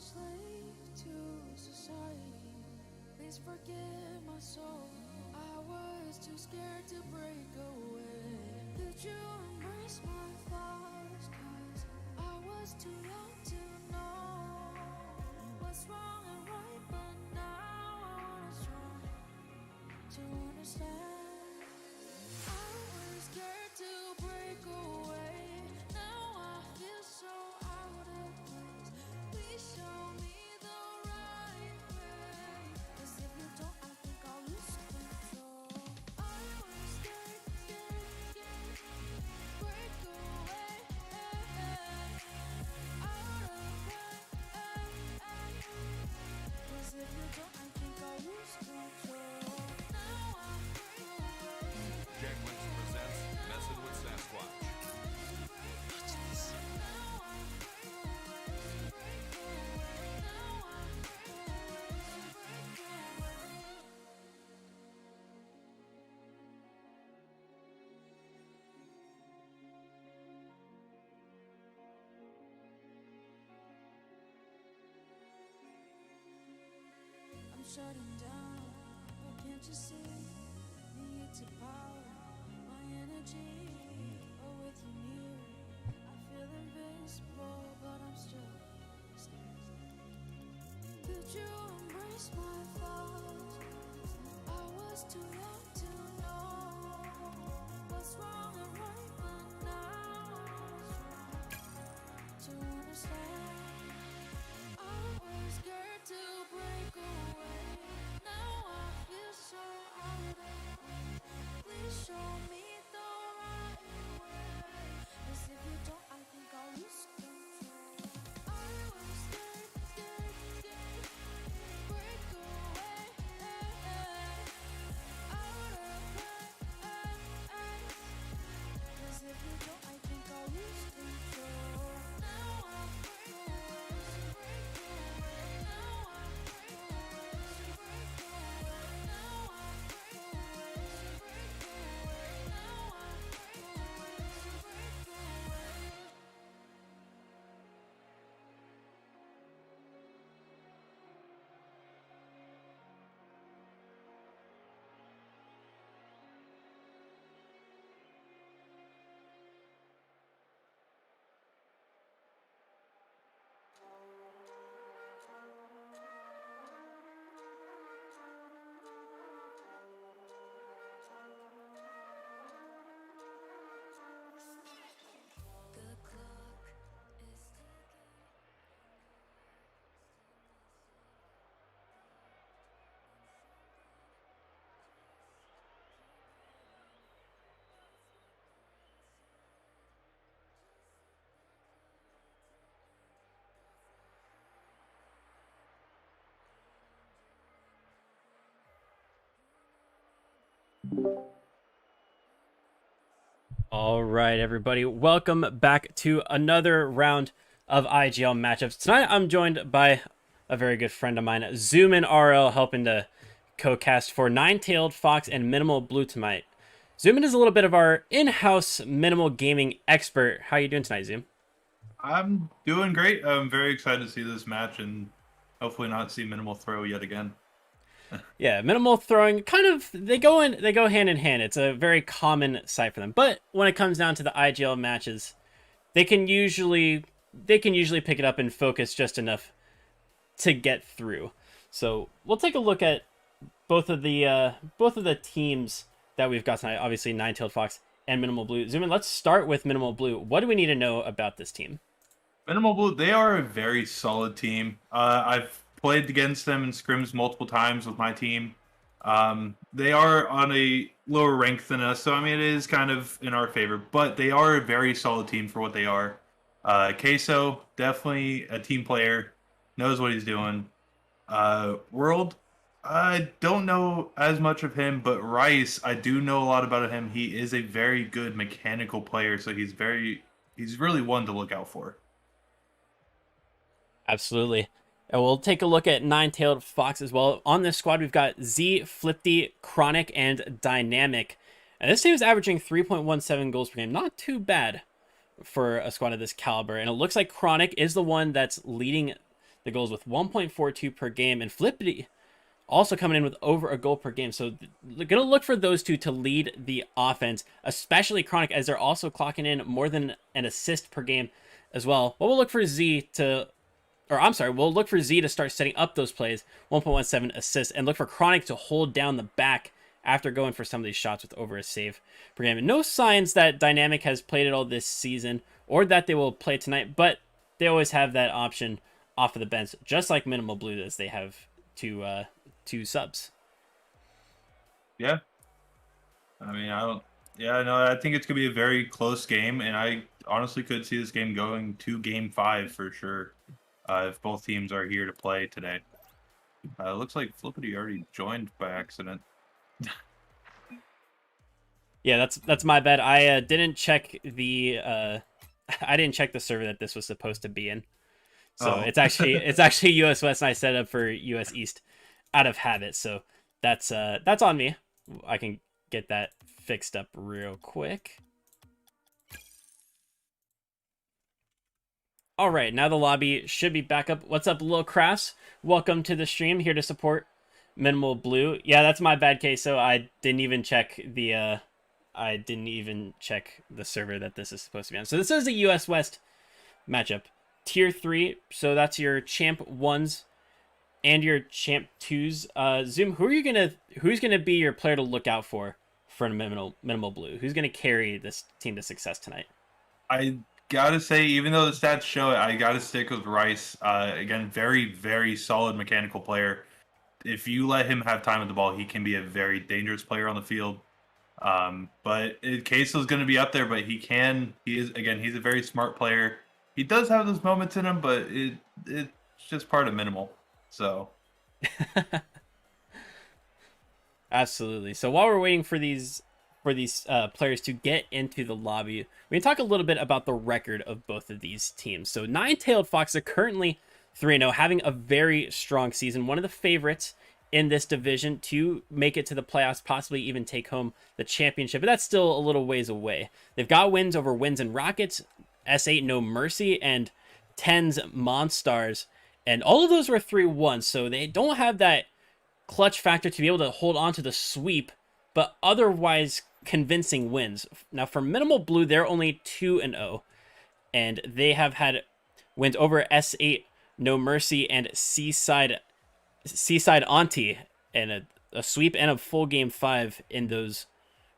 slave to society. Please forgive my soul. I was too scared to break away. Did you embrace my flaws? 'Cause I was too young to know what's wrong and right, but now I wanna try to understand. I was scared to break away. Now I feel so out of place. Please show me the right way. 'Cause if you don't, I think I'll lose control. I was scared, break away. Out of place. 'Cause if you don't, I think I'll lose control. Now I break away. Jacklinks presents Messing with Sasquatch. I'm shutting down, but can't you see? Need to power my energy. Oh, with you near, I feel invincible, but I'm still scared. Did you embrace my flaws? I was too young to know what's wrong and right, but now I try to understand. I was scared to break away. Now I feel so out of place. Please show me the right way. 'Cause if you don't, I think I'll lose control. I was scared, break away. Out of place. 'Cause if you don't, I think I'll lose control. Now I break away. Now I break away. Now I break away. Now I break away. The clock is ticking. All right, everybody. Welcome back to another round of IGL matchups. Tonight, I'm joined by a very good friend of mine, Zoomin RL, helping to co-cast for Nine-Tailed Fox and Minimal Blue tonight. Zoomin is a little bit of our in-house minimal gaming expert. How you doing tonight, Zoom? I'm doing great. I'm very excited to see this match and hopefully not see Minimal throw yet again. Yeah, minimal throwing they go hand in hand. It's a very common sight for them. But when it comes down to the IGL matches, they can usually pick it up and focus just enough to get through. So we'll take a look at both of the teams that we've got tonight. Obviously, Nine-Tailed Fox and Minimal Blue. Zoom in. Let's start with Minimal Blue. What do we need to know about this team? Minimal Blue, they are a very solid team. I've played against them in scrims multiple times with my team. They are on a lower rank than us, so I mean it is kind of in our favor. But they are a very solid team for what they are. Queso, definitely a team player, knows what he's doing. World, I don't know as much of him, but Rice, I do know a lot about him. He is a very good mechanical player, so he's really one to look out for. Absolutely. And we'll take a look at Nine-Tailed Fox as well. On this squad, we've got Z, Flipty, Chronic, and Dynamic. And this team is averaging 3.17 goals per game. Not too bad for a squad of this caliber. And it looks like Chronic is the one that's leading the goals with 1.42 per game, and Flippity also coming in with over a goal per game. So gonna look for those two to lead the offense, especially Chronic, as they're also clocking in more than an assist per game as well. But we'll look for Z to, we'll look for Z to start setting up those plays, 1.17 assists, and look for Chronic to hold down the back after going for some of these shots with over a save per game. And no signs that Dynamic has played it all this season or that they will play tonight, but they always have that option off of the bench, just like Minimal Blue does. They have two subs. Yeah. I mean, I think it's going to be a very close game, and I honestly could see this game going to Game 5 for sure if both teams are here to play today. It looks like Flippity already joined by accident. Yeah, that's my bad. I didn't check the server that this was supposed to be in. So it's actually US West, and I set up for US East out of habit. So that's on me. I can get that fixed up real quick. All right, now the lobby should be back up. What's up, Lil Crafts? Welcome to the stream. Here to support Minimal Blue. Yeah, that's my bad case. So I didn't even check the server that this is supposed to be on. So this is a US West matchup. Tier 3, so that's your Champ 1s and your Champ 2s. Zoom, who's gonna be your player to look out for Minimal Blue? Who's gonna carry this team to success tonight? I gotta say, even though the stats show it, I gotta stick with Rice. Again, very, very solid mechanical player. If you let him have time with the ball, he can be a very dangerous player on the field. But Queso's going to be up there, but he's a very smart player. He does have those moments in him, but it's just part of Minimal. So. Absolutely. So while we're waiting for these players to get into the lobby, we can talk a little bit about the record of both of these teams. So Nine-Tailed Fox are currently 3-0, having a very strong season. One of the favorites in this division to make it to the playoffs, possibly even take home the championship, but that's still a little ways away. They've got wins over Winds and Rockets, S8 No Mercy, and 10's Monstars, and all of those were 3-1, so they don't have that clutch factor to be able to hold on to the sweep, but otherwise convincing wins. Now for Minimal Blue, they're only 2-0, and they have had wins over S8 No Mercy and Seaside Auntie, and a sweep and a full game 5 in those,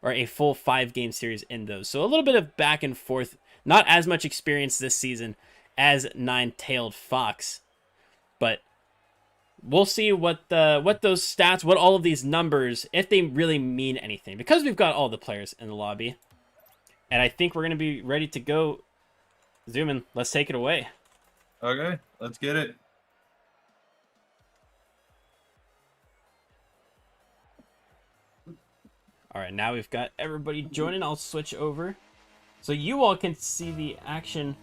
or a full 5-game series in those. So a little bit of back and forth, not as much experience this season as Nine-Tailed Fox, but we'll see what those stats, what all of these numbers, if they really mean anything, because we've got all the players in the lobby, and I think we're going to be ready to go. Zoom in, let's take it away. Okay, let's get it. All right, now we've got everybody joining. I'll switch over so you all can see the action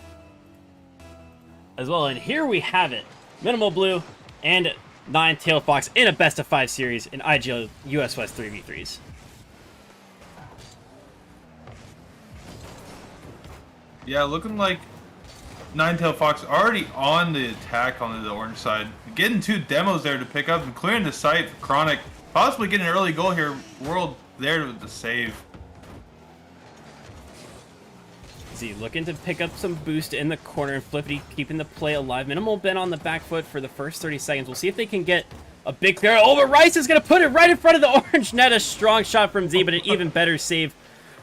as well. And here we have it. Minimal Blue and Nine-Tailed Fox in a best-of-5 series in IGL US West 3v3s. Yeah, looking like Nine-Tailed Fox already on the attack on the orange side. Getting 2 demos there to pick up and clearing the site for Chronic. Possibly getting an early goal here. World there with the save. Z looking to pick up some boost in the corner, and Flippity keeping the play alive. Minimal been on the back foot for the first 30 seconds. We'll see if they can get a big clear. Oh, but Rice is going to put it right in front of the orange net. A strong shot from Z, but an even better save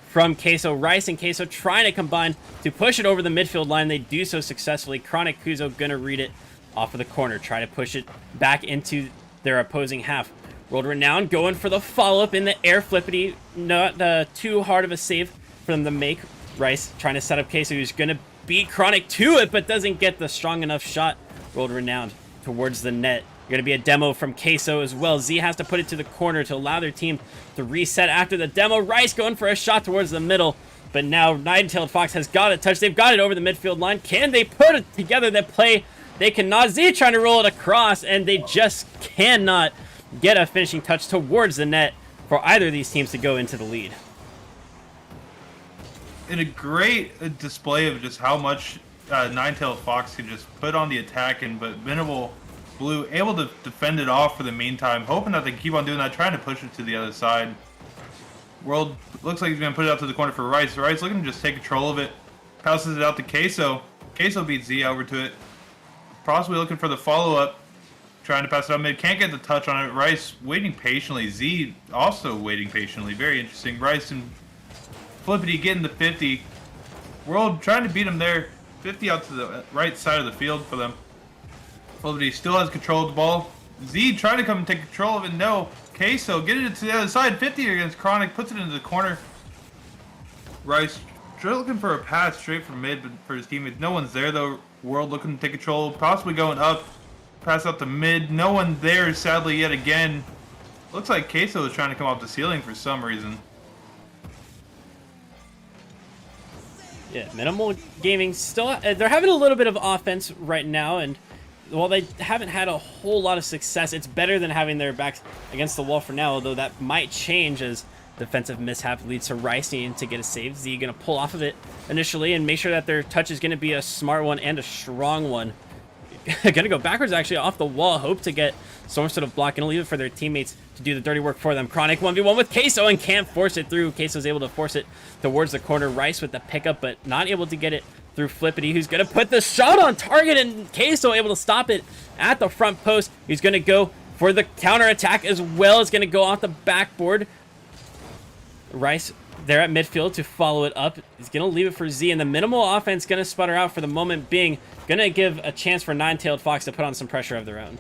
from Queso. Rice and Queso trying to combine to push it over the midfield line. They do so successfully. Chronic Kuzo going to read it off of the corner. Try to push it back into their opposing half. World Renowned going for the follow-up in the air. Flippity, not too hard of a save for them to make. Rice trying to set up Queso, who's going to beat Chronic to it, but doesn't get the strong enough shot. World Renowned towards the net. Going to be a demo from Queso as well. Z has to put it to the corner to allow their team to reset after the demo. Rice going for a shot towards the middle, but now Nine-Tailed Fox has got a touch. They've got it over the midfield line. Can they put it together? That play, they cannot. Z trying to roll it across, and they just cannot get a finishing touch towards the net for either of these teams to go into the lead. In a great display of just how much Ninetales Fox can just put on the attack, but Minimal Blue able to defend it off for the meantime, hoping that they keep on doing that, trying to push it to the other side. World looks like he's going to put it out to the corner for Rice. Rice looking to just take control of it. Passes it out to Queso. Queso beats Z over to it. Possibly looking for the follow-up. Trying to pass it out mid. Can't get the touch on it. Rice waiting patiently. Z also waiting patiently. Very interesting. Rice and Flippity getting the 50. World trying to beat him there. 50 out to the right side of the field for them. Flippity still has control of the ball. Z trying to come and take control of it. No. Queso getting it to the other side. 50 against Chronic. Puts it into the corner. Rice looking for a pass straight from mid for his teammates. No one's there though. World looking to take control. Possibly going up. Pass out to mid. No one there sadly yet again. Looks like Queso is trying to come off the ceiling for some reason. Yeah, Minimal Gaming still, they're having a little bit of offense right now, and while they haven't had a whole lot of success, it's better than having their backs against the wall for now, although that might change as defensive mishap leads to Rice needing to get a save. Z going to pull off of it initially and make sure that their touch is going to be a smart one and a strong one. Going to go backwards actually off the wall, hope to get some sort of block, and leave it for their teammates to do the dirty work for them. Chronic 1v1 with Queso and can't force it through. Queso's able to force it towards the corner. Rice with the pickup, but not able to get it through Flippity, who's going to put the shot on target, and Queso able to stop it at the front post. He's going to go for the counter attack as well. It's going to go off the backboard. Rice there at midfield to follow it up. He's going to leave it for Z, and the Minimal offense going to sputter out for the moment being. Going to give a chance for Ninetales Fox to put on some pressure of their own.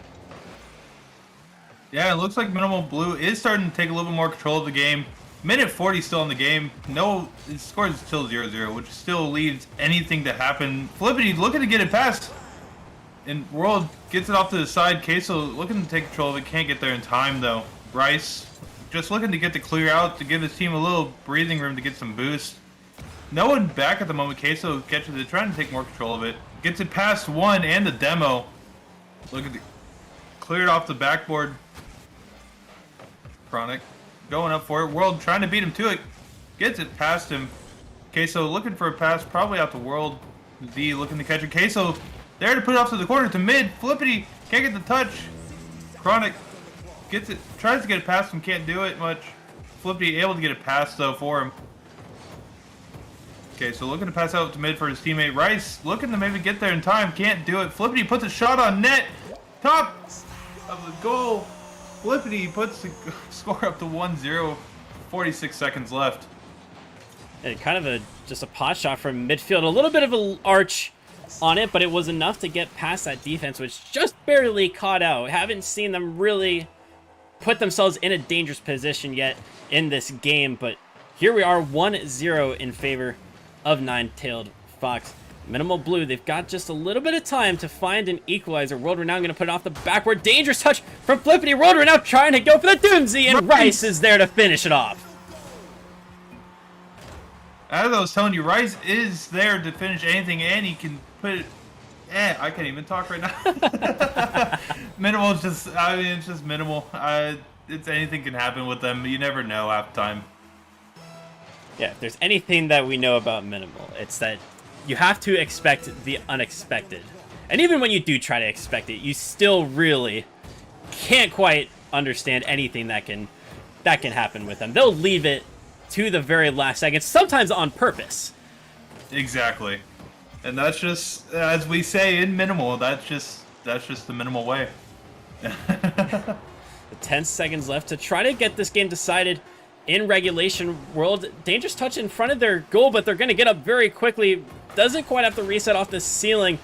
Yeah, it looks like Minimal Blue is starting to take a little bit more control of the game. Minute 40 still in the game. No, the score is still 0-0, which still leaves anything to happen. Flippity looking to get it past. And World gets it off to the side. Queso looking to take control of it. Can't get there in time, though. Rice just looking to get the clear out to give his team a little breathing room to get some boost. No one back at the moment. Queso catches it, trying to take more control of it. Gets it past one and the demo. Look at the cleared off the backboard. Chronic going up for it. World trying to beat him to it. Gets it past him. Queso looking for a pass, probably out the World. Z looking to catch it. Queso there to put it off to the corner to mid. Flippity can't get the touch. Chronic gets it, tries to get it past him, can't do it much. Flippity able to get it past though for him. Okay, so looking to pass out to mid for his teammate. Rice looking to maybe get there in time, can't do it. Flippity puts a shot on net. Top of the goal. Flippity puts the score up to 1-0. 46 seconds left. And kind of just a pot shot from midfield. A little bit of an arch on it, but it was enough to get past that defense, which just barely caught out. Haven't seen them really put themselves in a dangerous position yet in this game, but here we are, 1-0 in favor of Ninetales Fox. Minimal Blue, they've got just a little bit of time to find an equalizer. World Renown going to put it off the backward. Dangerous touch from Flippity. World Renown trying to go for the Doomsday, and Rice is there to finish it off. As I was telling you, Rice is there to finish anything, and he can put it... I can't even talk right now. Minimal is just... I mean, it's just Minimal. It's anything can happen with them. You never know half the time. Yeah, if there's anything that we know about Minimal, it's that you have to expect the unexpected. And even when you do try to expect it, you still really can't quite understand anything that can happen with them. They'll leave it to the very last second, sometimes on purpose. Exactly. And that's just, as we say in Minimal, that's just the Minimal way. 10 seconds left to try to get this game decided in regulation. World, dangerous touch in front of their goal, but they're going to get up very quickly. Doesn't quite have to reset off the ceiling.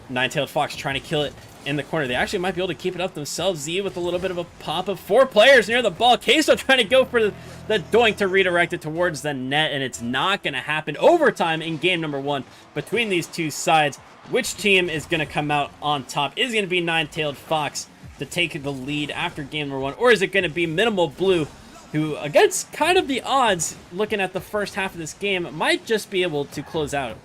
Ninetales Fox trying to kill it in the corner. They actually might be able to keep it up themselves. Z with a little bit of a pop of 4 players near the ball. Queso trying to go for the doink to redirect it towards the net, and it's not going to happen. Overtime in game number 1 between these two sides. Which team is going to come out on top? Is it going to be Ninetales Fox to take the lead after game number 1, or is it going to be Minimal Blue, who, against kind of the odds, looking at the first half of this game, might just be able to close out?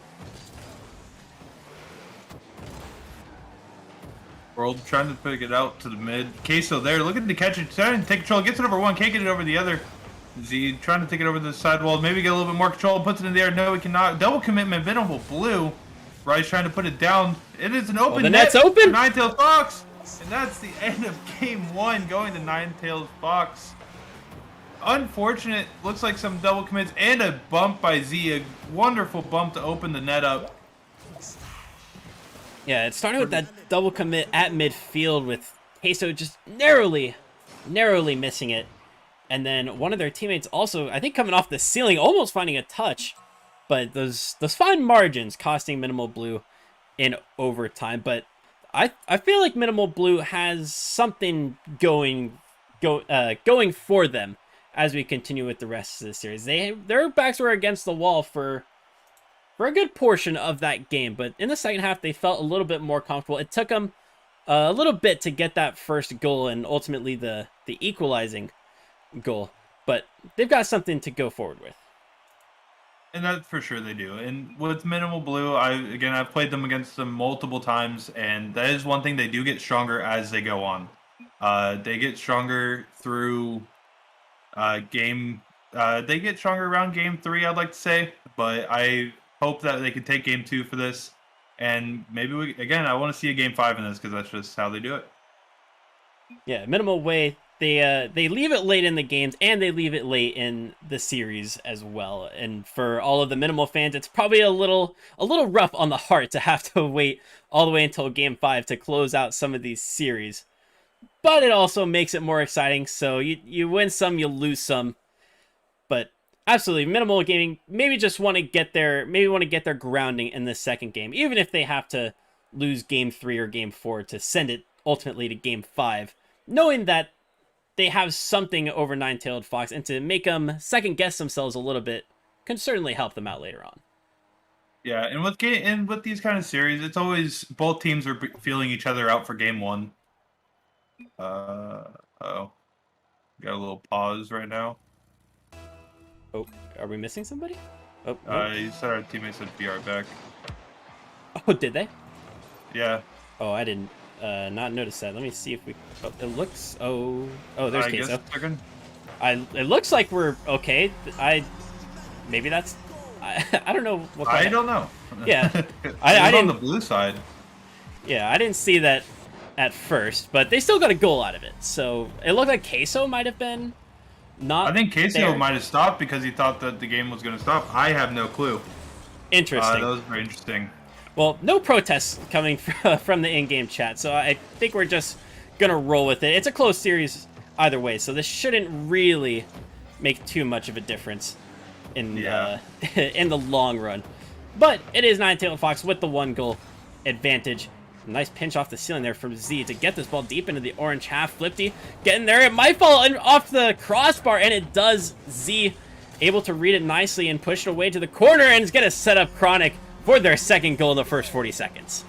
World trying to pick it out to the mid. Queso there, looking to catch it, trying to take control, gets it over one, can't get it over the other. Z trying to take it over the sidewall, maybe get a little bit more control, puts it in the air. No, he cannot. Double commitment, Minimal Blue Rice trying to put it down. It is an open the net net's open. for Ninetales Fox. And that's the end of game 1 going to Ninetales Fox. Unfortunate. Looks like some double commits and a bump by Z. A wonderful bump to open the net up. Yeah, it started with that double commit at midfield with Queso just narrowly missing it. And then one of their teammates also, I think, coming off the ceiling, almost finding a touch. But those fine margins costing Minimal Blue in overtime. But I feel like Minimal Blue has something going for them as we continue with the rest of the series. Their backs were against the wall for a good portion of that game, but in the second half they felt a little bit more comfortable. It took them a little bit to get that first goal and ultimately the equalizing goal, but they've got something to go forward with. And that's for sure they do. And with Minimal Blue, I've played them against them multiple times, and that is one thing they do get stronger as they go on. They get stronger through game. They get stronger around game 3, I'd like to say, but I hope that they can take game 2 for this, and maybe I want to see a game 5 in this because that's just how they do it. Yeah, Minimal Way. They leave it late in the games and they leave it late in the series as well. And for all of the Minimal fans, it's probably a little rough on the heart to have to wait all the way until game 5 to close out some of these series. But it also makes it more exciting. So you win some, you lose some. But absolutely, Minimal Gaming maybe want to get their grounding in the second game, even if they have to lose game 3 or game 4 to send it ultimately to game 5, knowing that they have something over Nine-Tailed Fox, and to make them second guess themselves a little bit can certainly help them out later on. Yeah, and with these kind of series, it's always both teams are feeling each other out for game 1. Got a little pause right now. Oh, are we missing somebody? Oh, no. You said our teammates said be right back. Oh, did they? Yeah. Oh, I didn't not notice that. Let me see if we. Oh, it looks. Oh, there's Queso. It looks like we're okay. Maybe that's. I don't know what. I don't know. Yeah, I didn't on the blue side. Yeah, I didn't see that at first, but they still got a goal out of it. So it looked like Queso might have been. I think Queso might have stopped because he thought that the game was going to stop. I have no clue. Interesting. That was very interesting. Well, no protests coming from the in-game chat, so I think we're just going to roll with it. It's a close series either way, so this shouldn't really make too much of a difference in in the long run. But it is Nine-Tailed Fox with the 1-goal advantage. Nice pinch off the ceiling there from Z to get this ball deep into the orange half. Flipty getting there. It might fall off the crossbar, and it does. Z able to read it nicely and push it away to the corner, and it's going to set up Chronic for their second goal in the first 40 seconds.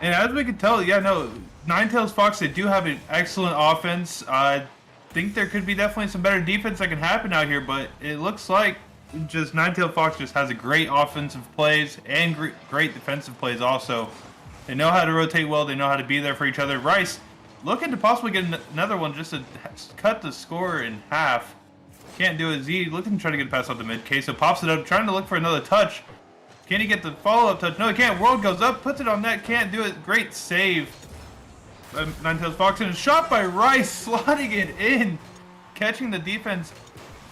And as we can tell, Nine-Tails Fox, they do have an excellent offense. I think there could be definitely some better defense that can happen out here, but it looks like just Nine-Tailed Fox just has a great offensive plays and great defensive plays also. They know how to rotate well. They know how to be there for each other. Rice looking to possibly get another one just to cut the score in half. Can't do it. Z looking to try to get a pass off the mid. Queso pops it up, trying to look for another touch. Can he get the follow-up touch? No, he can't. World goes up, puts it on net. Can't do it. Great save. Nine-Tails Fox, and a shot by Rice, slotting it in. Catching the defense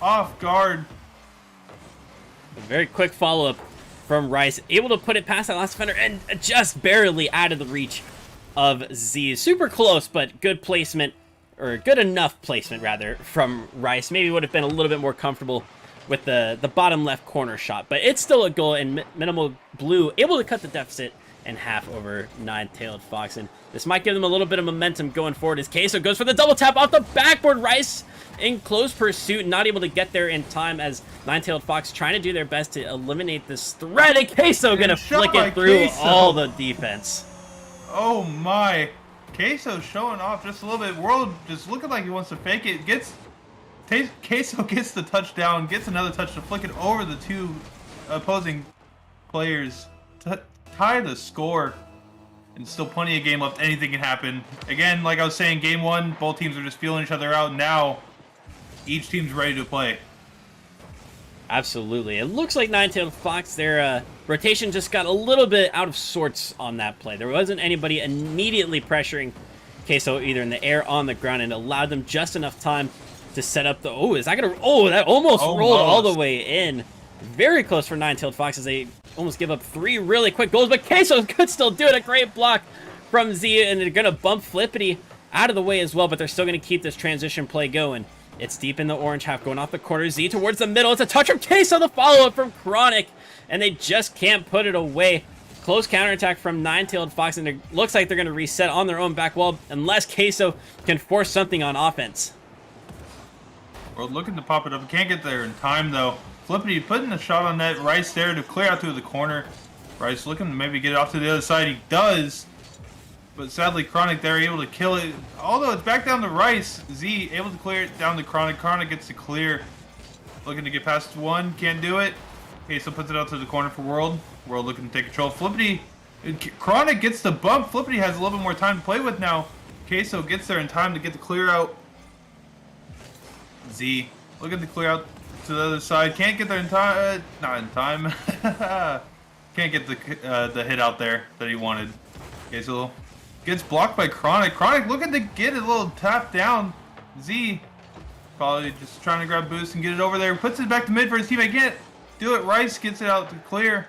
off guard. A very quick follow-up from Rice. Able to put it past that last defender and just barely out of the reach of Z. Super close, but good placement, or good enough placement, rather, from Rice. Maybe would have been a little bit more comfortable with the bottom left corner shot. But it's still a goal, and Minimal Blue able to cut the deficit in half over Nine-Tailed Fox. And this might give them a little bit of momentum going forward as Queso goes for the double tap off the backboard. Rice in close pursuit, not able to get there in time as Nine-Tailed Fox trying to do their best to eliminate this threat. And Queso gonna flick it through all the defense. Oh my. Queso showing off just a little bit. World just looking like he wants to fake it. Queso gets the touchdown, gets another touch to flick it over the two opposing players to tie the score. And still plenty of game left. Anything can happen. Again, like I was saying, game 1, both teams are just feeling each other out. Now, each team's ready to play. Absolutely. It looks like Nine-Tailed Fox, their rotation just got a little bit out of sorts on that play. There wasn't anybody immediately pressuring Queso either in the air, on the ground, and allowed them just enough time to set up the... Oh, is that going to... Oh, that almost rolled all the way in. Very close for Nine-Tailed Fox as they almost give up 3 really quick goals, but Queso could still do it. A great block from Z, and they're going to bump Flippity out of the way as well, but they're still going to keep this transition play going. It's deep in the orange half, going off the corner. Z towards the middle. It's a touch from Queso, the follow-up from Chronic, and they just can't put it away. Close counterattack from Nine-Tailed Fox, and it looks like they're going to reset on their own back wall unless Queso can force something on offense. We're looking to pop it up. Can't get there in time, though. Flippity putting a shot on net. Rice there to clear out through the corner. Rice looking to maybe get it off to the other side. He does. But sadly, Chronic there able to kill it. Although it's back down to Rice. Z able to clear it down to Chronic. Chronic gets to clear. Looking to get past one. Can't do it. Queso puts it out to the corner for World. World looking to take control. Flippity. Chronic gets the bump. Flippity has a little bit more time to play with now. Queso gets there in time to get the clear out. Z looking to clear out to the other side. Can't get there in time. Not in time. Can't get the hit out there that he wanted. Queso gets blocked by Chronic. Chronic looking to get a little tap down. Z probably just trying to grab boost and get it over there. Puts it back to mid for his teammate. Can't do it. Rice gets it out to clear.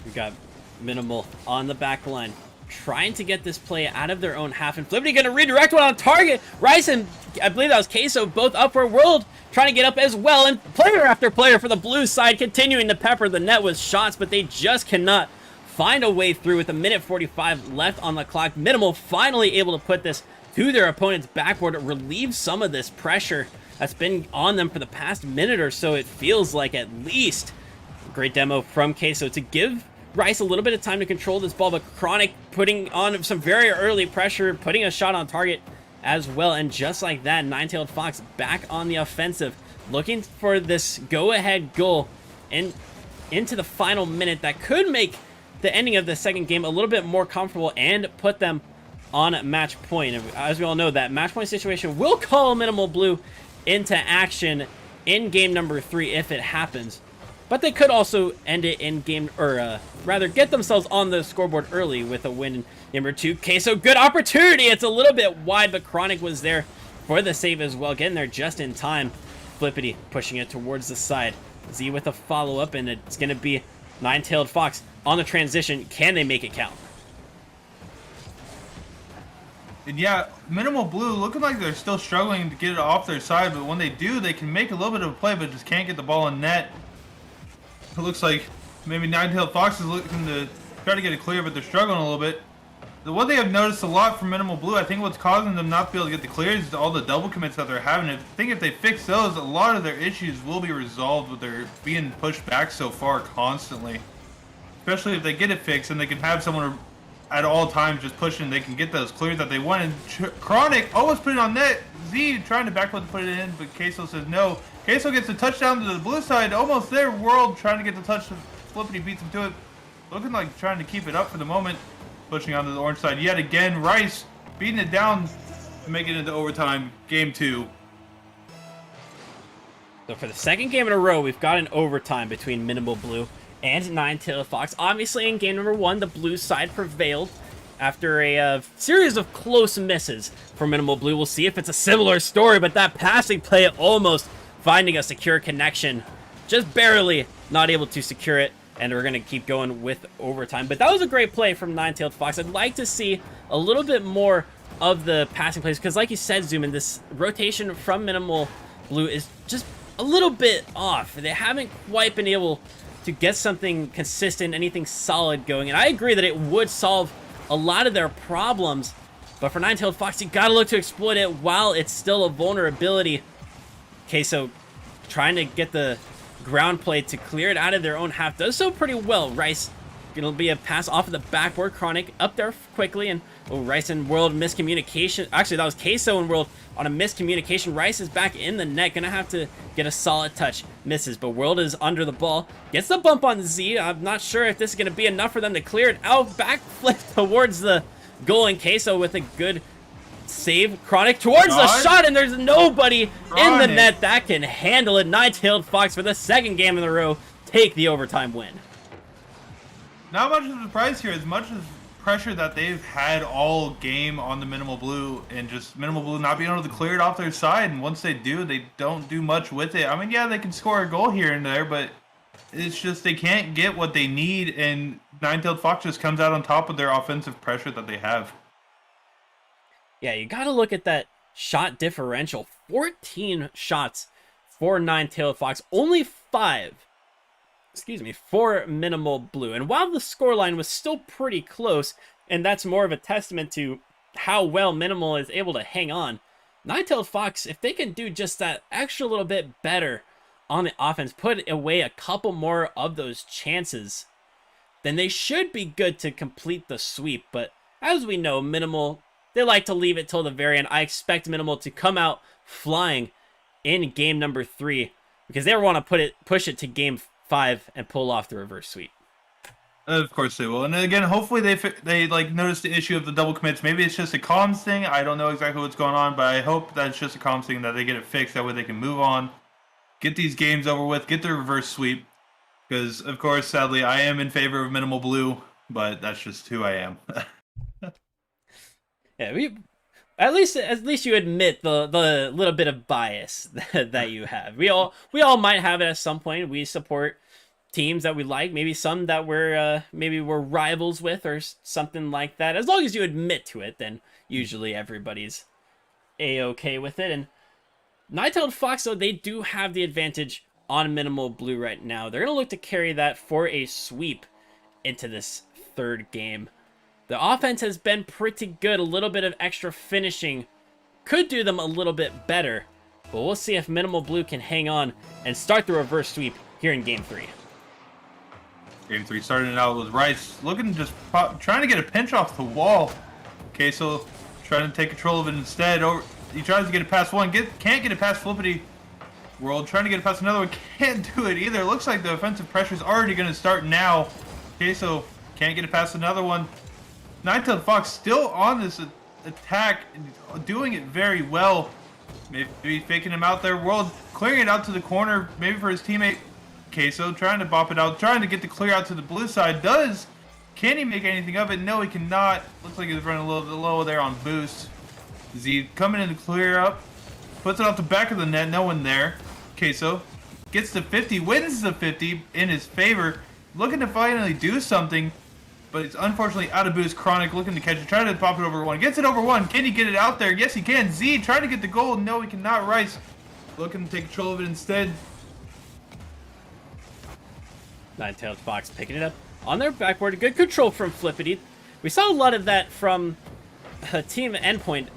We got Minimal on the back line, trying to get this play out of their own half, and Flippity gonna redirect one on target. Rice and I believe that was Queso both up for World, trying to get up as well, and player after player for the blue side continuing to pepper the net with shots, but they just cannot find a way through with a minute 45 left on the clock. Minimal finally able to put this to their opponent's backboard, relieve some of this pressure that's been on them for the past minute or so, it feels like, at least. Great demo from Queso to give Rice a little bit of time to control this ball, but Chronic putting on some very early pressure, putting a shot on target as well, and just like that, Nine-Tailed Fox back on the offensive, looking for this go-ahead goal into the final minute that could make the ending of the second game a little bit more comfortable and put them on match point. And as we all know, that match point situation will call Minimal Blue into action in game number 3 if it happens. But they could also end it in game, or rather get themselves on the scoreboard early with a win in number 2. Queso, good opportunity. It's a little bit wide, but Chronic was there for the save as well, getting there just in time. Flippity pushing it towards the side. Z with a follow-up, and it's going to be Nine-Tailed Fox on the transition. Can they make it count? And yeah, Minimal Blue looking like they're still struggling to get it off their side, but when they do, they can make a little bit of a play, but just can't get the ball in net. It looks like maybe Nine-Tailed Fox is looking to try to get it clear, but they're struggling a little bit. The one thing I've noticed a lot from Minimal Blue, I think what's causing them not to be able to get the clears is all the double commits that they're having. I think if they fix those, a lot of their issues will be resolved with their being pushed back so far constantly. Especially if they get it fixed and they can have someone at all times just pushing, they can get those clears that they want. And Chronic almost put it on net. Z trying to backfoot to put it in, but Queso says no. Queso gets the touchdown to the blue side, almost there. World trying to get the touch. Flippity beats him to it. Looking like trying to keep it up for the moment. Pushing onto the orange side yet again. Rice beating it down to make it into overtime. Game 2. So for the second game in a row, we've got an overtime between Minimal Blue and Nine-Tailed Fox. Obviously, in game number 1, the blue side prevailed after a series of close misses for Minimal Blue. We'll see if it's a similar story, but that passing play almost finding a secure connection. Just barely not able to secure it, and we're going to keep going with overtime. But that was a great play from Nine-Tailed Fox. I'd like to see a little bit more of the passing plays, because like you said, Zoomin, this rotation from Minimal Blue is just a little bit off. They haven't quite been able to get something consistent, anything solid going. And I agree that it would solve a lot of their problems, but for Nine-Tailed Fox, you gotta look to exploit it while it's still a vulnerability. Queso trying to get the ground play to clear it out of their own half. Does so pretty well. Rice, gonna be a pass off of the backboard. Chronic up there quickly, and Rice and World miscommunication. Actually, that was Queso and World on a miscommunication. Rice is back in the net, gonna have to get a solid touch. Misses, but World is under the ball. Gets the bump on Z. I'm not sure if this is gonna be enough for them to clear it out. Back flip towards the goal, and Queso with a good save. Chronic towards the shot, and there's nobody in the Chronic. net that can handle it. Nine-Tailed Fox for the second game in a row take the overtime win. Not much of a surprise here, as much as pressure that they've had all game on the Minimal Blue, and just Minimal Blue not being able to clear it off their side. And once they do, they don't do much with it. I mean, yeah, they can score a goal here and there, but it's just they can't get what they need, and Nine-Tailed Fox just comes out on top of their offensive pressure that they have. Yeah, you got to look at that shot differential. 14 shots for Nine-Tailed Fox, only 5 for Minimal Blue. And while the scoreline was still pretty close, and that's more of a testament to how well Minimal is able to hang on, Nine-Tailed Fox, if they can do just that extra little bit better on the offense, put away a couple more of those chances, then they should be good to complete the sweep. But as we know, Minimal, they like to leave it till the very end. I expect Minimal to come out flying in game number 3 because they want to push it to game 5 and pull off the reverse sweep. Of course they will. And again, hopefully they like notice the issue of the double commits. Maybe it's just a comms thing. I don't know exactly what's going on, but I hope that it's just a comms thing, that they get it fixed. That way they can move on, get these games over with, get the reverse sweep. Because, of course, sadly, I am in favor of Minimal Blue, but that's just who I am. Yeah, at least you admit the little bit of bias that you have. We all might have it at some point. We support teams that we like, maybe some that we're rivals with or something like that. As long as you admit to it, then usually everybody's a-okay with it. And Nine-Tailed Fox, though, they do have the advantage on Minimal Blue right now. They're going to look to carry that for a sweep into this third game. The offense has been pretty good. A little bit of extra finishing could do them a little bit better. But we'll see if Minimal Blue can hang on and start the reverse sweep here in Game 3. Game 3 starting it out with Rice looking to just trying to get a pinch off the wall. Queso trying to take control of it instead. He tries to get it past one, can't get it past Flippity World. Trying to get it past another one, can't do it either. Looks like the offensive pressure is already going to start now. Queso can't get it past another one. Nine-Tailed Fox still on this attack, doing it very well. Maybe faking him out there. World clearing it out to the corner, maybe for his teammate Queso, trying to bop it out, trying to get the clear out to the blue side. Can he make anything of it? No, he cannot. Looks like he's running a little bit low there on boost. Z coming in to clear up, puts it off the back of the net, no one there. Queso gets the 50, wins the 50 in his favor, looking to finally do something. But it's unfortunately out of boost. Chronic looking to catch it, trying to pop it over one. Gets it over one. Can he get it out there? Yes, he can. Z trying to get the goal. No, he cannot. Rice looking to take control of it instead. Nine-Tailed Fox picking it up on their backboard. Good control from Flippity. We saw a lot of that from Team Endpoint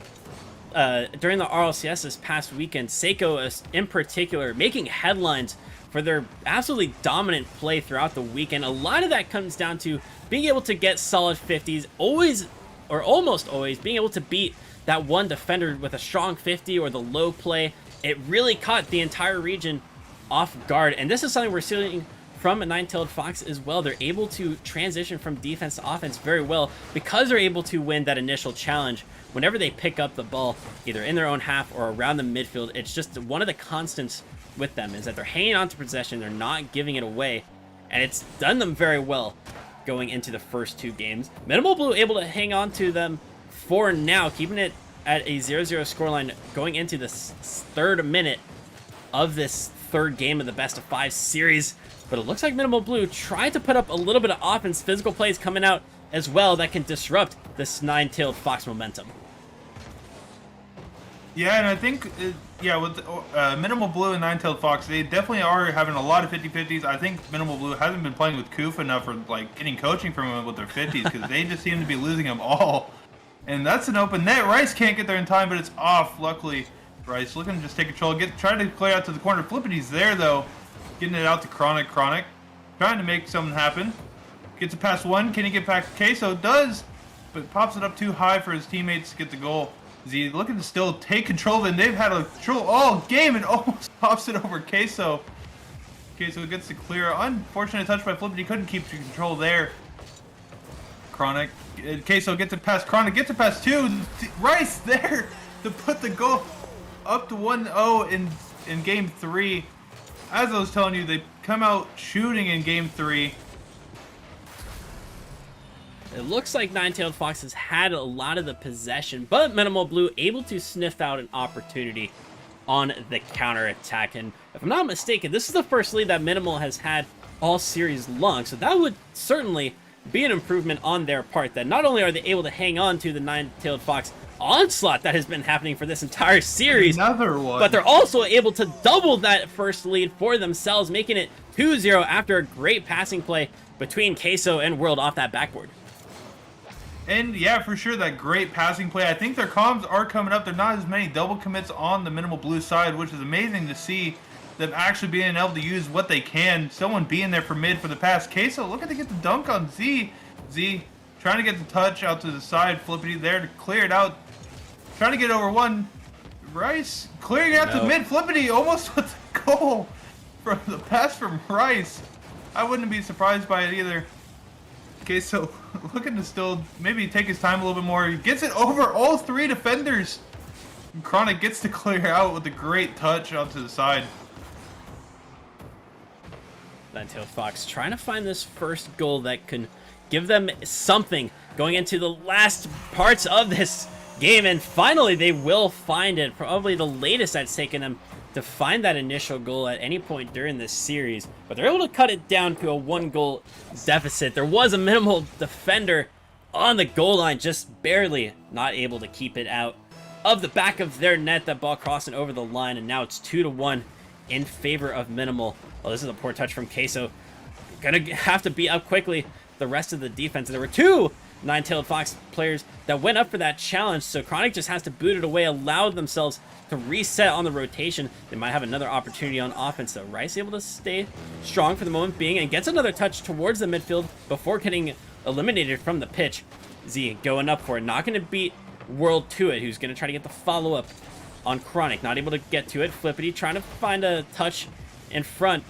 during the RLCS this past weekend. Seiko in particular making headlines for their absolutely dominant play throughout the weekend. A lot of that comes down to being able to get solid 50s, always or almost always being able to beat that one defender with a strong 50 or the low play. It really caught the entire region off guard, and this is something we're seeing from a Nine-Tailed Fox as well. They're able to transition from defense to offense very well because they're able to win that initial challenge whenever they pick up the ball, either in their own half or around the midfield. It's just one of the constants with them is that they're hanging on to possession, they're not giving it away, and it's done them very well going into the first 2 games. Minimal Blue able to hang on to them for now, keeping it at a 0-0 scoreline going into the 3rd minute of this 3rd game of the best of 5 series. But it looks like Minimal Blue tried to put up a little bit of offense, physical plays coming out as well that can disrupt this Nine-Tailed Fox momentum. Yeah, and I think, with Minimal Blue and Nine-Tailed Fox, they definitely are having a lot of 50-50s. I think Minimal Blue hasn't been playing with Koof enough for like getting coaching from him with their 50s because they just seem to be losing them all. And that's an open net. Rice can't get there in time, but it's off. Luckily, Rice looking to just take control, trying to clear out to the corner. Flippity's there though, getting it out to Chronic, trying to make something happen. Gets it past one. Can he get back? Queso does, but pops it up too high for his teammates to get the goal. Z looking to still take control of it, and they've had a control all game and almost pops it over Queso. Queso gets the clear. Unfortunate touch by Flippity, couldn't keep control there. Chronic. Queso gets it past Chronic, gets it past 2. Rice there to put the goal up to 1-0 in game 3. As I was telling you, they come out shooting in game 3. It looks like Nine-Tailed Fox has had a lot of the possession, but Minimal Blue able to sniff out an opportunity on the counter-attack. And if I'm not mistaken, this is the first lead that Minimal has had all series long, so that would certainly be an improvement on their part, that not only are they able to hang on to the Nine-Tailed Fox onslaught that has been happening for this entire series, Another one. but they're also able to double that first lead for themselves, making it 2-0 after a great passing play between Queso and World off that backboard. And yeah, for sure, that great passing play. I think their comms are coming up. There are not as many double commits on the Minimal Blue side, which is amazing to see them actually being able to use what they can. Someone being there for mid for the pass. Queso looking to get the dunk on Z. Z trying to get the touch out to the side. Flippity there to clear it out. Trying to get over one. Rice clearing out to mid. Flippity almost with the goal from the pass from Rice. I wouldn't be surprised by it either. Queso looking to still maybe take his time a little bit more. He gets it over all 3 defenders. Chronic gets to clear out with a great touch out to the side. Nine-Tailed Fox trying to find this first goal that can give them something going into the last parts of this game, and finally they will find it. Probably the latest that's taken them to find that initial goal at any point during this series, but they're able to cut it down to a 1-goal deficit. There was a Minimal defender on the goal line, just barely not able to keep it out of the back of their net. That ball crossing over the line, and now it's 2-1 in favor of Minimal. Well, this is a poor touch from Queso. Gonna have to be up quickly the rest of the defense. There were 2 Nine-Tailed Fox players that went up for that challenge, so Chronic just has to boot it away, allow themselves to reset on the rotation. They might have another opportunity on offense, though. Rice able to stay strong for the moment being and gets another touch towards the midfield before getting eliminated from the pitch. Z going up for it, not going to beat World to it, who's going to try to get the follow-up on Chronic. Not able to get to it. Flippity trying to find a touch in front.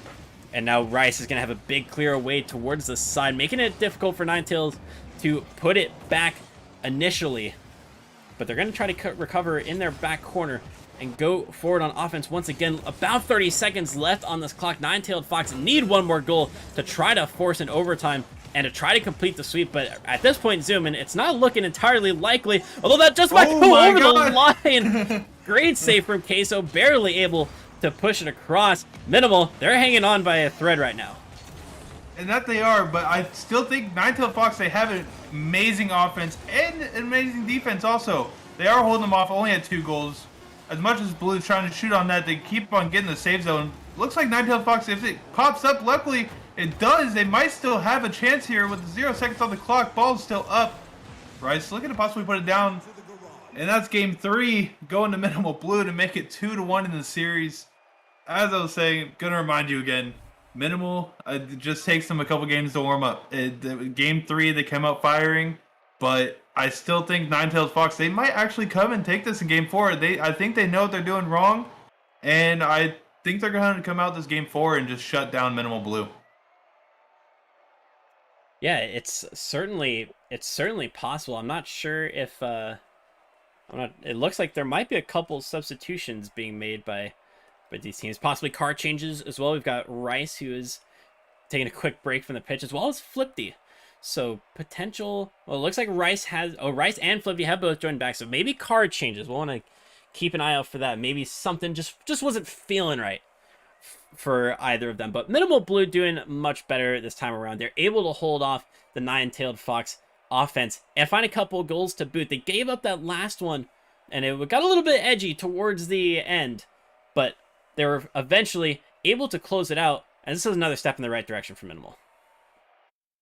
And now Rice is going to have a big clear away towards the side, making it difficult for Nine-Tails to put it back initially. But they're going to try to recover in their back corner and go forward on offense once again. About 30 seconds left on this clock. Nine-Tailed Fox need one more goal to try to force an overtime and to try to complete the sweep. But at this point, zoom in, it's not looking entirely likely. Although that just might go over the line. Great save from Queso, barely able to push it across. Minimal, they're hanging on by a thread right now. And that they are, but I still think Nine-Tailed Fox, they have an amazing offense and an amazing defense also. They are holding them off only at 2 goals. As much as Blue's trying to shoot on that, they keep on getting the save zone. Looks like Nine-Tailed Fox, if it pops up, luckily it does. They might still have a chance here with 0 seconds on the clock. Ball's still up. Rice looking to possibly put it down. And that's game 3 going to Minimal Blue to make it 2-1 in the series. As I was saying, gonna remind you again, Minimal, it just takes them a couple games to warm up. Game 3, they came out firing, but I still think Nine-Tailed Fox, they might actually come and take this in game 4. I think they know what they're doing wrong, and I think they're going to come out this game 4 and just shut down Minimal Blue. Yeah, it's certainly possible. I'm not sure if it looks like there might be a couple substitutions being made by these teams, possibly car changes as well. We've got Rice, who is taking a quick break from the pitch, as well as Flipty. So potential. Well, it looks like Rice and Flipty have both joined back. So maybe card changes. We'll want to keep an eye out for that. Maybe something just wasn't feeling right for either of them. But Minimal Blue doing much better this time around. They're able to hold off the Nine-Tailed Fox offense and find a couple goals to boot. They gave up that last one, and it got a little bit edgy towards the end, but they were eventually able to close it out, and this is another step in the right direction for Minimal.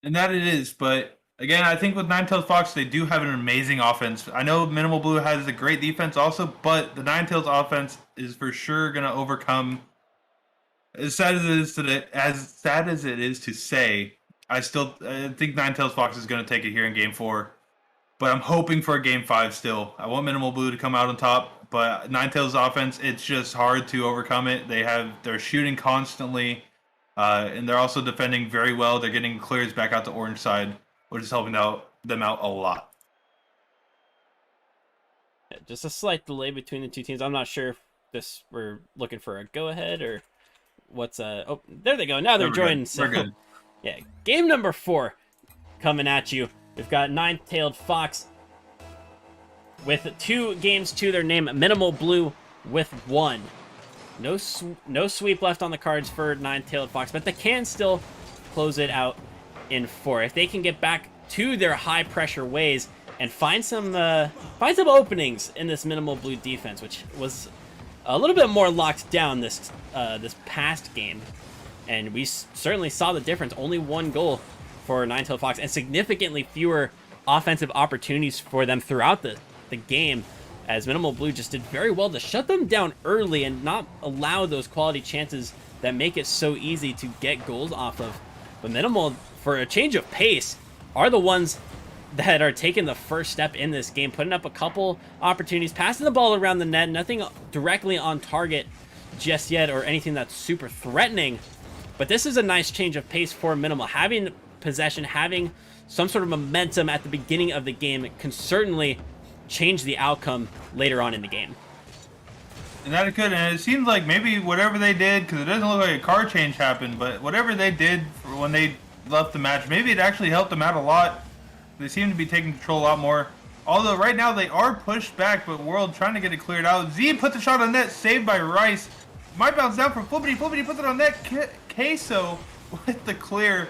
And that it is, but again, I think with Nine-Tailed Fox, they do have an amazing offense. I know Minimal Blue has a great defense also, but the Nine-Tailed offense is for sure going to overcome. As sad as it is to say, I think Nine-Tailed Fox is going to take it here in game 4. But I'm hoping for a game 5 still. I want Minimal Blue to come out on top, but Nine-Tail's offense, it's just hard to overcome it. They're shooting constantly, and they're also defending very well. They're getting clears back out to orange side, which is helping out. them out a lot. Yeah, just a slight delay between the two teams. I'm not sure if we're looking for a go-ahead or what's... Oh, there they go. Now they're joining. So, We're good. yeah, game number 4 coming at you. We've got Nine-Tailed Fox with 2 games to their name. Minimal Blue with 1. No sweep left on the cards for Nine-Tailed Fox, but they can still close it out in 4. If they can get back to their high-pressure ways and find some openings in this Minimal Blue defense, which was a little bit more locked down this past game, and we certainly saw the difference. Only 1 goal for Nine-Tailed Fox, and significantly fewer offensive opportunities for them throughout the game, as Minimal Blue just did very well to shut them down early and not allow those quality chances that make it so easy to get goals off of. But Minimal, for a change of pace, are the ones that are taking the first step in this game, putting up a couple opportunities, passing the ball around the net, nothing directly on target just yet or anything that's super threatening. But this is a nice change of pace for Minimal. Having possession, having some sort of momentum at the beginning of the game can certainly change the outcome later on in the game. And that it could, and it seems like maybe whatever they did, because it doesn't look like a car change happened, but whatever they did when they left the match, maybe it actually helped them out a lot. They seem to be taking control a lot more. Although right now they are pushed back, but World trying to get it cleared out. Z put the shot on net, saved by Rice. Might bounce down from Flippity. Flippity puts it on net. Queso with the clear.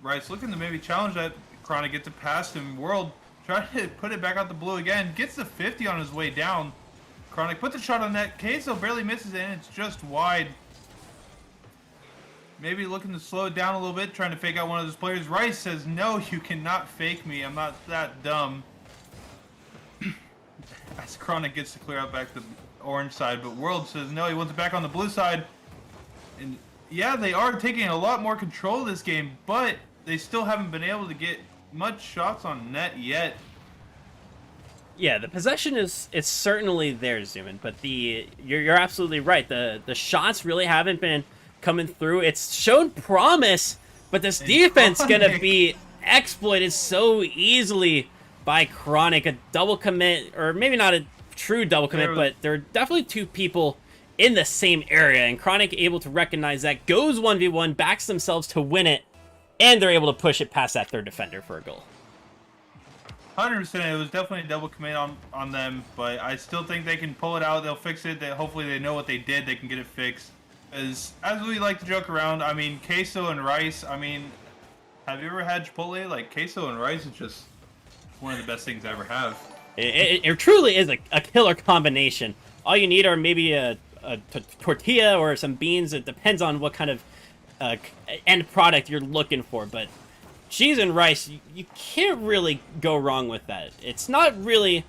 Rice looking to maybe challenge that. Chronic gets it past him. World trying to put it back out the blue again. Gets the 50 on his way down. Chronic puts a shot on net. Queso barely misses it, and it's just wide. Maybe looking to slow it down a little bit, trying to fake out one of those players. Rice says, no, you cannot fake me. I'm not that dumb. As Chronic gets to clear out back the orange side, but World says, no, he wants it back on the blue side. And yeah, they are taking a lot more control of this game, but they still haven't been able to get much shots on net yet. Yeah, the possession is certainly there, Zoomin, but you're absolutely right. The shots really haven't been coming through. It's shown promise, but this defense gonna be exploited so easily by Chronic. A double commit, or maybe not a true double commit, but there are definitely 2 people in the same area, and Chronic able to recognize that, goes 1v1, backs themselves to win it, and they're able to push it past that 3rd defender for a goal. 100%, it was definitely a double commit on them, but I still think they can pull it out. They'll fix it. Hopefully they know what they did. They can get it fixed. As we like to joke around, I mean, Queso and Rice, I mean, have you ever had Chipotle? Like, Queso and Rice is just one of the best things I ever have. It truly is a killer combination. All you need are maybe a tortilla or some beans. It depends on what kind of end product you're looking for, but cheese and rice, you can't really go wrong with that. It's not really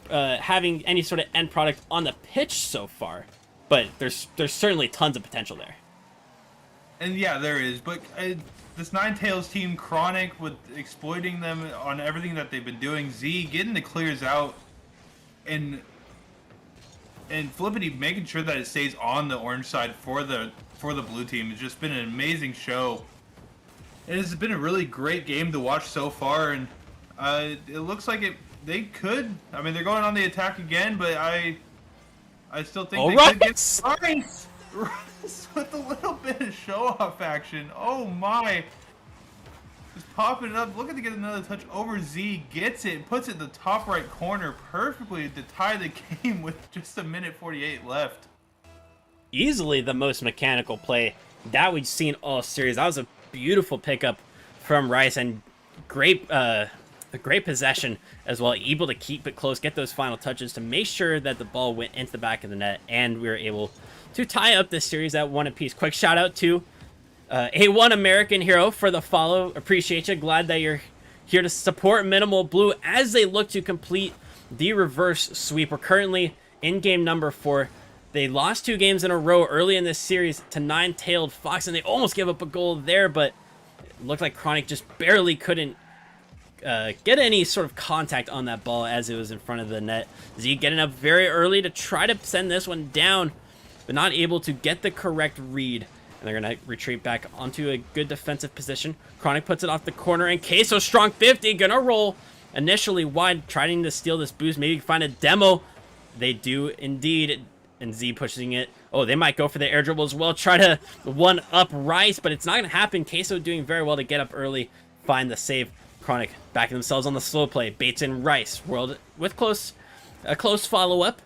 having any sort of end product on the pitch so far, but there's certainly tons of potential there. And yeah, there is, but this Nine-Tails team, Chronic, with exploiting them on everything that they've been doing. Z getting the clears out, and Flippity making sure that it stays on the orange side for the blue team. It's just been an amazing show. It has been a really great game to watch so far, and it looks like they could. I mean, they're going on the attack again, but I still think they could get Rice with a little bit of show-off action. Oh my! Just popping it up, looking to get another touch over Z, gets it, puts it in the top right corner perfectly to tie the game with just a minute 48 left. Easily the most mechanical play that we've seen all series. That was a beautiful pickup from Rice, and great possession as well, able to keep it close, get those final touches to make sure that the ball went into the back of the net, and we were able to tie up this series at 1 apiece. Quick shout out to A1 American Hero for the follow. Appreciate you. Glad that you're here to support Minimal Blue as they look to complete the reverse sweep. We're currently in game number 4. They lost 2 games in a row early in this series to Nine-Tailed Fox, and they almost gave up a goal there, but it looked like Chronic just barely couldn't get any sort of contact on that ball as it was in front of the net. Z getting up very early to try to send this one down, but not able to get the correct read And they're going to retreat back onto a good defensive position. Chronic puts it off the corner, and Queso strong 50, gonna roll initially wide, trying to steal this boost, maybe find a demo. They do indeed, and Z pushing it. Oh, they might go for the air dribble as well, try to one-up Rice, but it's not going to happen. Queso doing very well to get up early, find the save. Chronic backing themselves on the slow play, baits in Rice. World with a close follow-up.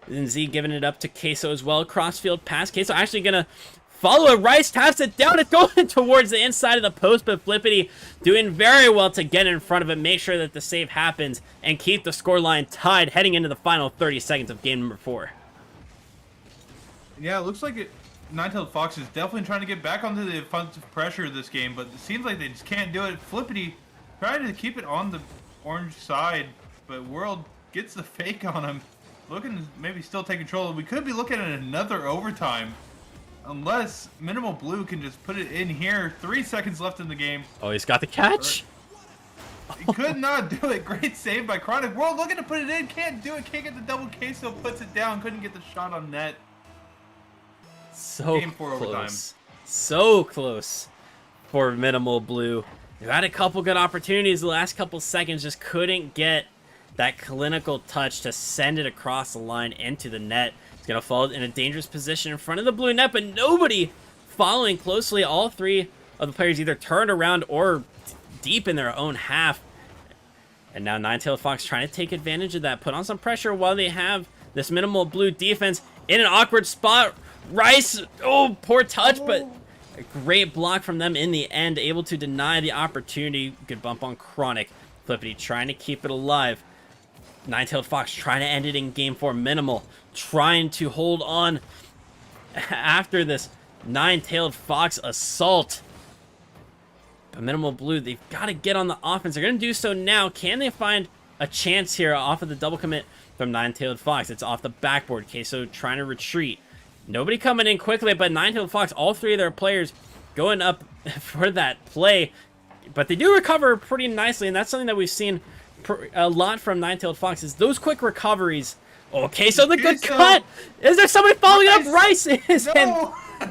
And Z giving it up to Queso as well. Crossfield pass. Queso actually going to follow it. Rice taps it down. It's going towards the inside of the post, but Flippity doing very well to get in front of it, make sure that the save happens, and keep the scoreline tied heading into the final 30 seconds of game number 4. Yeah, it looks like Nine-Tailed Fox is definitely trying to get back onto the offensive pressure this game, but it seems like they just can't do it. Flippity trying to keep it on the orange side, but World gets the fake on him. Looking to maybe still take control. We could be looking at another overtime. Unless Minimal Blue can just put it in here. 3 seconds left in the game. Oh, he's got the catch. He could not do it. Great save by Chronic. World looking to put it in. Can't do it. Can't get the double Queso. Puts it down. Couldn't get the shot on net. So Game 4 close. overtime. So close for Minimal Blue. They've had a couple good opportunities the last couple seconds. Just couldn't get that clinical touch to send it across the line into the net. It's going to fall in a dangerous position in front of the blue net, but nobody following closely. All 3 of the players either turned around or deep in their own half. And now Nine-Tailed Fox trying to take advantage of that, put on some pressure while they have this Minimal Blue defense in an awkward spot. Rice, oh, poor touch, but a great block from them in the end, able to deny the opportunity. Good bump on Chronic. Flippity trying to keep it alive. Nine-Tailed Fox trying to end it in game 4. Minimal trying to hold on after this Nine-Tailed Fox assault. But Minimal Blue, they've got to get on the offense. They're going to do so now. Can they find a chance here off of the double commit from Nine-Tailed Fox? It's off the backboard. Queso trying to retreat. Nobody coming in quickly, but Nine-Tailed Fox, all 3 of their players going up for that play. But they do recover pretty nicely, and that's something that we've seen a lot from Nine-Tailed Fox, is those quick recoveries. Okay, so the good cut. Is there somebody following up? Rice is in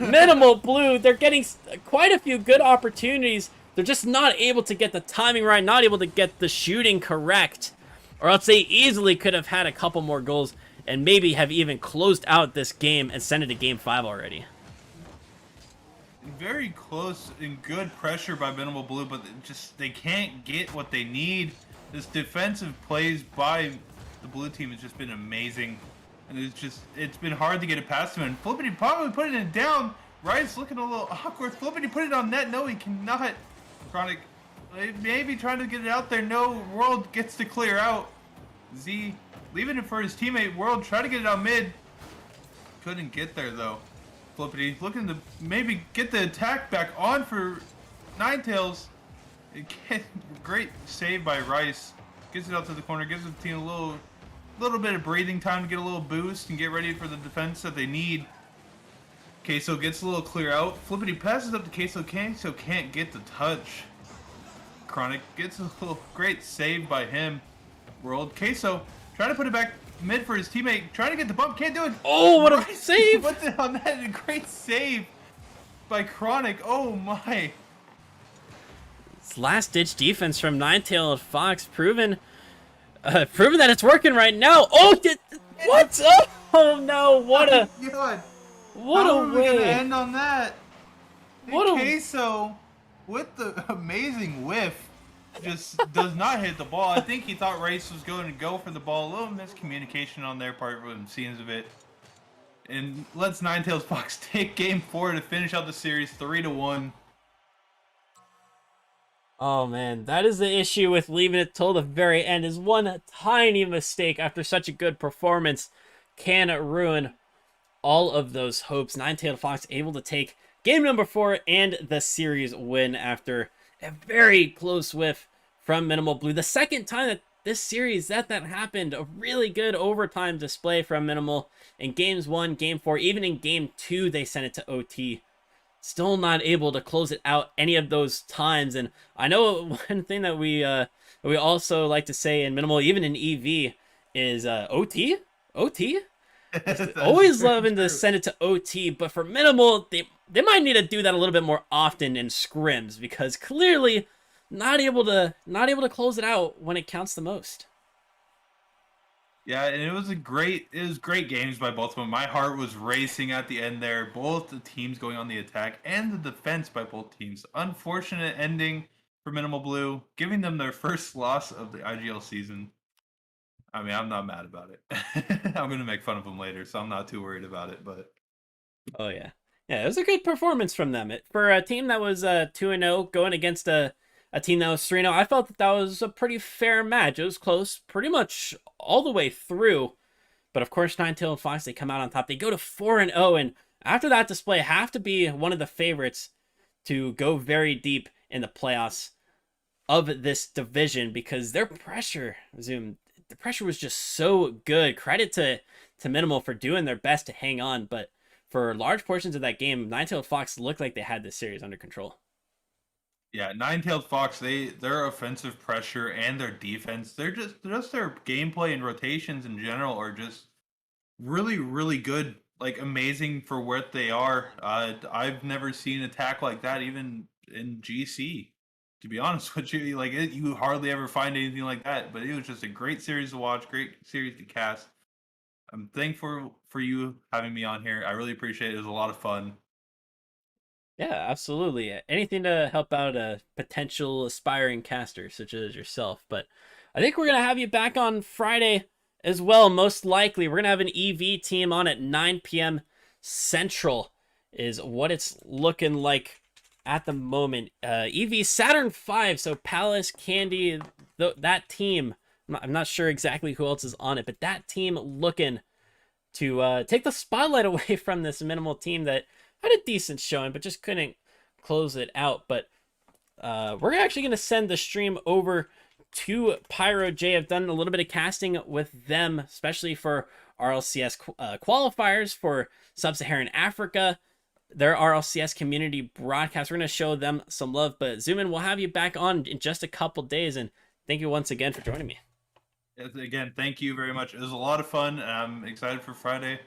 Minimal Blue. They're getting quite a few good opportunities. They're just not able to get the timing right, not able to get the shooting correct, or else they easily could have had a couple more goals and maybe have even closed out this game and sent it to game 5 already. Very close and good pressure by Minimal Blue, but they can't get what they need. This defensive plays by the blue team has just been amazing, and it's been hard to get it past him. And Flippity probably putting it down. Rice looking a little awkward. Flippity put it on net. No, he cannot. Chronic maybe trying to get it out there. No, World gets to clear out. Z leaving it for his teammate. World try to get it out mid. Couldn't get there though. Flippity looking to maybe get the attack back on for Nine-Tails. Great save by Rice. Gets it out to the corner. Gives the team a little bit of breathing time to get a little boost and get ready for the defense that they need. Queso gets a little clear out. Flippity passes up to Queso. Queso can't get the touch. Chronic gets a little great save by him. World. Queso trying to put it back mid for his teammate. Trying to get the bump. Can't do it. Oh, what a save! Puts it on that. A great save by Chronic. Oh my. It's last-ditch defense from Nine-Tailed Fox, proven that it's working right now. Oh, what? Oh no! What a God. what How a are we gonna way! end on that? What a- Queso with the amazing whiff just does not hit the ball. I think he thought Rice was going to go for the ball. A little miscommunication on their part from the scenes of it. And lets Nine-Tailed Fox take game 4 to finish out the series 3-1. Oh man, that is the issue with leaving it till the very end, is one tiny mistake after such a good performance can ruin all of those hopes. Nine-Tailed Fox able to take game number 4 and the series win after a very close whiff from Minimal Blue. The second time that this series that happened. A really good overtime display from Minimal in games 1, game 4, even in game 2 they sent it to OT. Still not able to close it out any of those times. And I know one thing that we also like to say in Minimal, even in EV, is OT? OT? Always loving to send it to OT, but for Minimal, they they might need to do that a little bit more often in scrims, because clearly not able to close it out when it counts the most. Yeah, and it was great games by both of them. My heart was racing at the end there. Both the teams going on the attack and the defense by both teams. Unfortunate ending for Minimal Blue, giving them their first loss of the IGL season. I mean, I'm not mad about it. I'm gonna make fun of them later, so I'm not too worried about it. But Oh yeah, yeah, it was a good performance from them. For a team that was 2-0 going against a team that was 3-0, I felt that was a pretty fair match. It was close pretty much all the way through. But of course, Ninetales Fox, they come out on top. They go to 4-0, and after that display, have to be one of the favorites to go very deep in the playoffs of this division, because their pressure, Zoom, the pressure was just so good. Credit to Minimal for doing their best to hang on, but for large portions of that game, Ninetales Fox looked like they had this series under control. yeah, Nine-Tailed Fox, their offensive pressure and their defense, they're just their gameplay and rotations in general are just really, really good. Like amazing for what they are. I've never seen an attack like that even in GC. To be honest with you, like you hardly ever find anything like that. But it was just a great series to watch, great series to cast. I'm thankful for you having me on here. I really appreciate it. It was a lot of fun. Yeah, absolutely. Anything to help out a potential aspiring caster such as yourself. But I think we're going to have you back on Friday as well, most likely. We're going to have an EV team on at 9 p.m. Central is what it's looking like at the moment. EV Saturn 5, so Palace, Candy, that team. I'm not sure exactly who else is on it, but that team looking to take the spotlight away from this Minimal team that had a decent showing, but just couldn't close it out. But we're actually going to send the stream over to Pyro J. I've done a little bit of casting with them, especially for RLCS qualifiers for Sub-Saharan Africa. Their RLCS community broadcast. We're going to show them some love. But Zoomin, we'll have you back on in just a couple days. And thank you once again for joining me. Again, thank you very much. It was a lot of fun. I'm excited for Friday.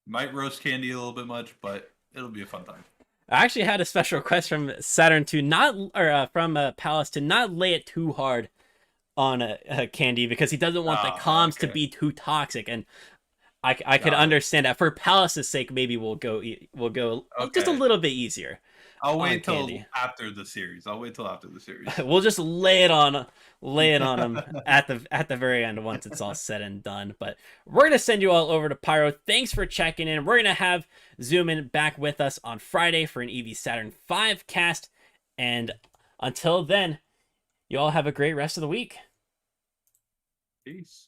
Might roast Candy a little bit much, but it'll be a fun time. I actually had a special request from Saturn to not, or from Palace to not lay it too hard on Candy, because he doesn't want the comms to be too toxic, and I could understand that. For Palace's sake, maybe we'll go just a little bit easier. I'll wait till after the series. We'll just lay it on him at the very end once it's all said and done. But we're gonna send you all over to Pyro. Thanks for checking in. We're gonna have Zoomin back with us on Friday for an EV Saturn 5 cast. And until then, you all have a great rest of the week. Peace.